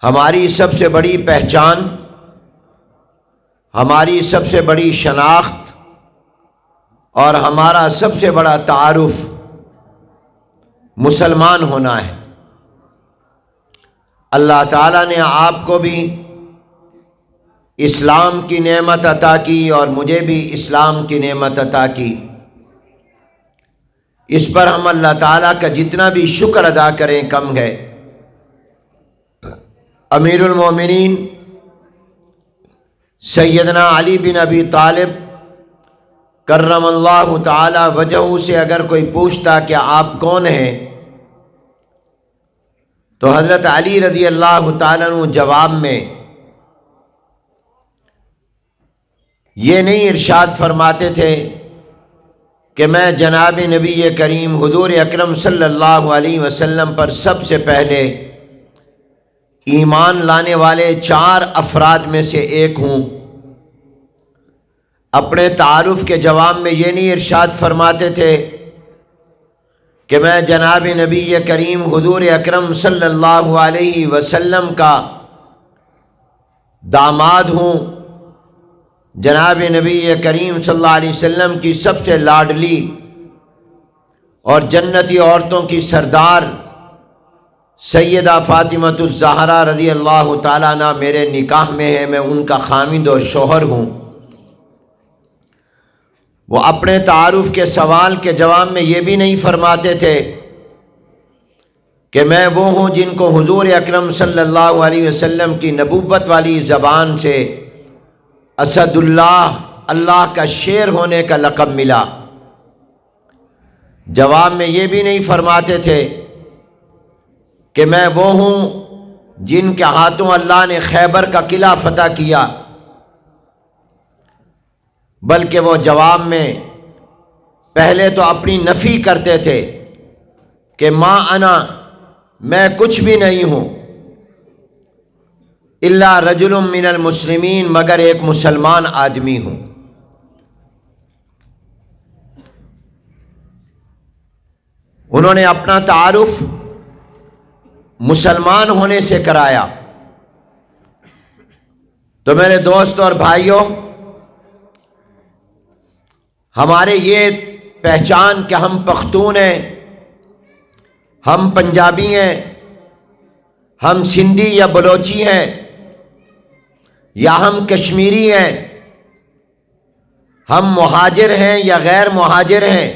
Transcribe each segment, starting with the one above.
ہماری سب سے بڑی پہچان، ہماری سب سے بڑی شناخت اور ہمارا سب سے بڑا تعارف مسلمان ہونا ہے۔ اللہ تعالیٰ نے آپ کو بھی اسلام کی نعمت عطا کی اور مجھے بھی اسلام کی نعمت عطا کی۔ اس پر ہم اللہ تعالیٰ کا جتنا بھی شکر ادا کریں کم ہے۔ امیر المومنین سیدنا علی بن ابی طالب کرم اللہ تعالی وجہہ سے اگر کوئی پوچھتا کہ آپ کون ہیں تو حضرت علی رضی اللہ تعالیٰ عنہ جواب میں یہ نہیں ارشاد فرماتے تھے کہ میں جناب نبی کریم حضور اکرم صلی اللہ علیہ وسلم پر سب سے پہلے ایمان لانے والے 4 افراد میں سے ایک ہوں۔ اپنے تعارف کے جواب میں یہ نہیں ارشاد فرماتے تھے کہ میں جناب نبی کریم حضور اکرم صلی اللہ علیہ وسلم کا داماد ہوں، جناب نبی کریم صلی اللہ علیہ وسلم کی سب سے لاڈلی اور جنتی عورتوں کی سردار سیدہ فاطمۃ الزہرا رضی اللہ تعالیٰ عنہ میرے نکاح میں ہے، میں ان کا خامند اور شوہر ہوں۔ وہ اپنے تعارف کے سوال کے جواب میں یہ بھی نہیں فرماتے تھے کہ میں وہ ہوں جن کو حضور اکرم صلی اللہ علیہ وسلم کی نبوت والی زبان سے اسد اللہ، اللہ کا شیر ہونے کا لقب ملا۔ جواب میں یہ بھی نہیں فرماتے تھے کہ میں وہ ہوں جن کے ہاتھوں اللہ نے خیبر کا قلعہ فتح کیا، بلکہ وہ جواب میں پہلے تو اپنی نفی کرتے تھے کہ ما انا، میں کچھ بھی نہیں ہوں، الا رجل من المسلمین، مگر ایک مسلمان آدمی ہوں۔ انہوں نے اپنا تعارف مسلمان ہونے سے کرایا۔ تو میرے دوست اور بھائیوں، ہمارے یہ پہچان کہ ہم پختون ہیں، ہم پنجابی ہیں، ہم سندھی یا بلوچی ہیں، یا ہم کشمیری ہیں، ہم مہاجر ہیں یا غیر مہاجر ہیں،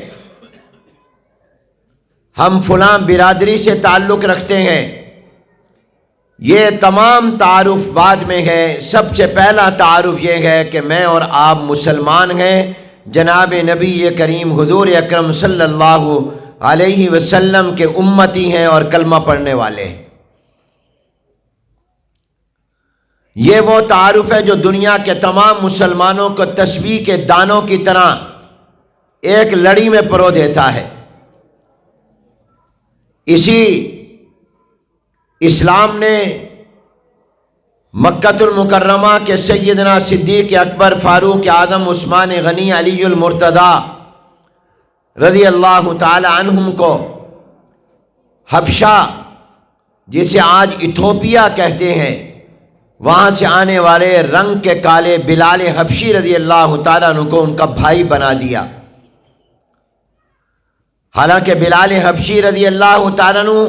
ہم فلاں برادری سے تعلق رکھتے ہیں، یہ تمام تعارف بعد میں ہے۔ سب سے پہلا تعارف یہ ہے کہ میں اور آپ مسلمان ہیں، جناب نبی کریم حضور اکرم صلی اللہ علیہ وسلم کے امتی ہیں اور کلمہ پڑھنے والے ہیں۔ یہ وہ تعارف ہے جو دنیا کے تمام مسلمانوں کو تسبیح کے دانوں کی طرح ایک لڑی میں پرو دیتا ہے۔ اسی اسلام نے مکہ المکرمہ کے سیدنا صدیق اکبر، فاروق اعظم، عثمان غنی، علی المرتضیٰ رضی اللہ تعالی عنہم کو حبشہ، جسے آج ایتھوپیا کہتے ہیں، وہاں سے آنے والے رنگ کے کالے بلال حبشی رضی اللہ تعالیٰ عنہ کو ان کا بھائی بنا دیا۔ حالانکہ بلال حبشی رضی اللہ تعالیٰ عنہ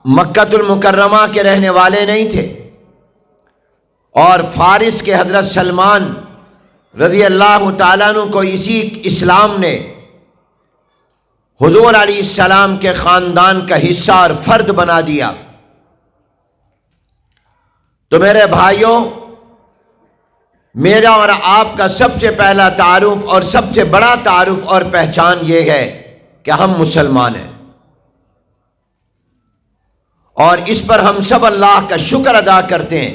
مکہ المکرمہ کے رہنے والے نہیں تھے، اور فارس کے حضرت سلمان رضی اللہ تعالیٰ عنہ کو اسی اسلام نے حضور علیہ السلام کے خاندان کا حصہ اور فرد بنا دیا۔ تو میرے بھائیوں، میرا اور آپ کا سب سے پہلا تعارف اور سب سے بڑا تعارف اور پہچان یہ ہے کہ ہم مسلمان ہیں، اور اس پر ہم سب اللہ کا شکر ادا کرتے ہیں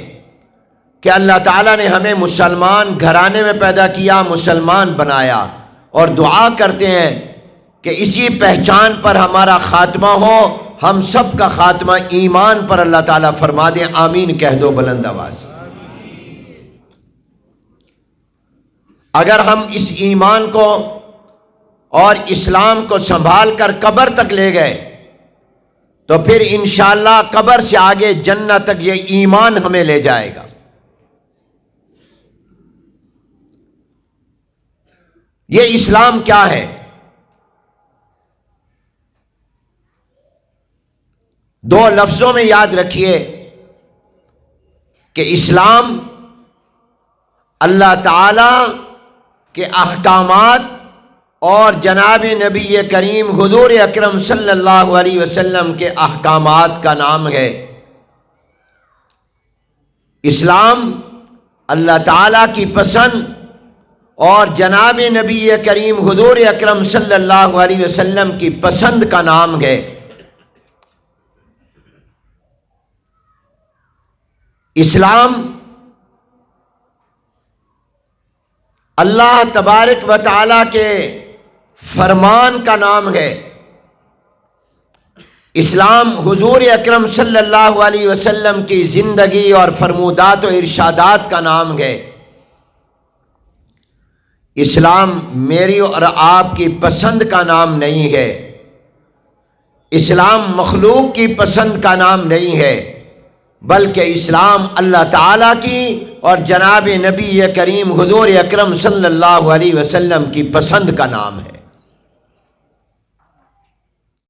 کہ اللہ تعالیٰ نے ہمیں مسلمان گھرانے میں پیدا کیا، مسلمان بنایا، اور دعا کرتے ہیں کہ اسی پہچان پر ہمارا خاتمہ ہو، ہم سب کا خاتمہ ایمان پر اللہ تعالیٰ فرما دیں۔ آمین کہہ دو بلند آواز۔ اگر ہم اس ایمان کو اور اسلام کو سنبھال کر قبر تک لے گئے تو پھر انشاءاللہ قبر سے آگے جنت تک یہ ایمان ہمیں لے جائے گا۔ یہ اسلام کیا ہے؟ دو لفظوں میں یاد رکھیے کہ اسلام اللہ تعالی کے احکامات اور جناب نبی کریم حضور اکرم صلی اللہ علیہ وسلم کے احکامات کا نام ہے۔ اسلام اللہ تعالی کی پسند اور جناب نبی کریم حضور اکرم صلی اللہ علیہ وسلم کی پسند کا نام ہے۔ اسلام اللہ تبارک و تعالی کے فرمان کا نام ہے۔ اسلام حضور اکرم صلی اللہ علیہ وسلم کی زندگی اور فرمودات و ارشادات کا نام ہے۔ اسلام میری اور آپ کی پسند کا نام نہیں ہے۔ اسلام مخلوق کی پسند کا نام نہیں ہے، بلکہ اسلام اللہ تعالیٰ کی اور جناب نبی کریم حضور اکرم صلی اللہ علیہ وسلم کی پسند کا نام ہے۔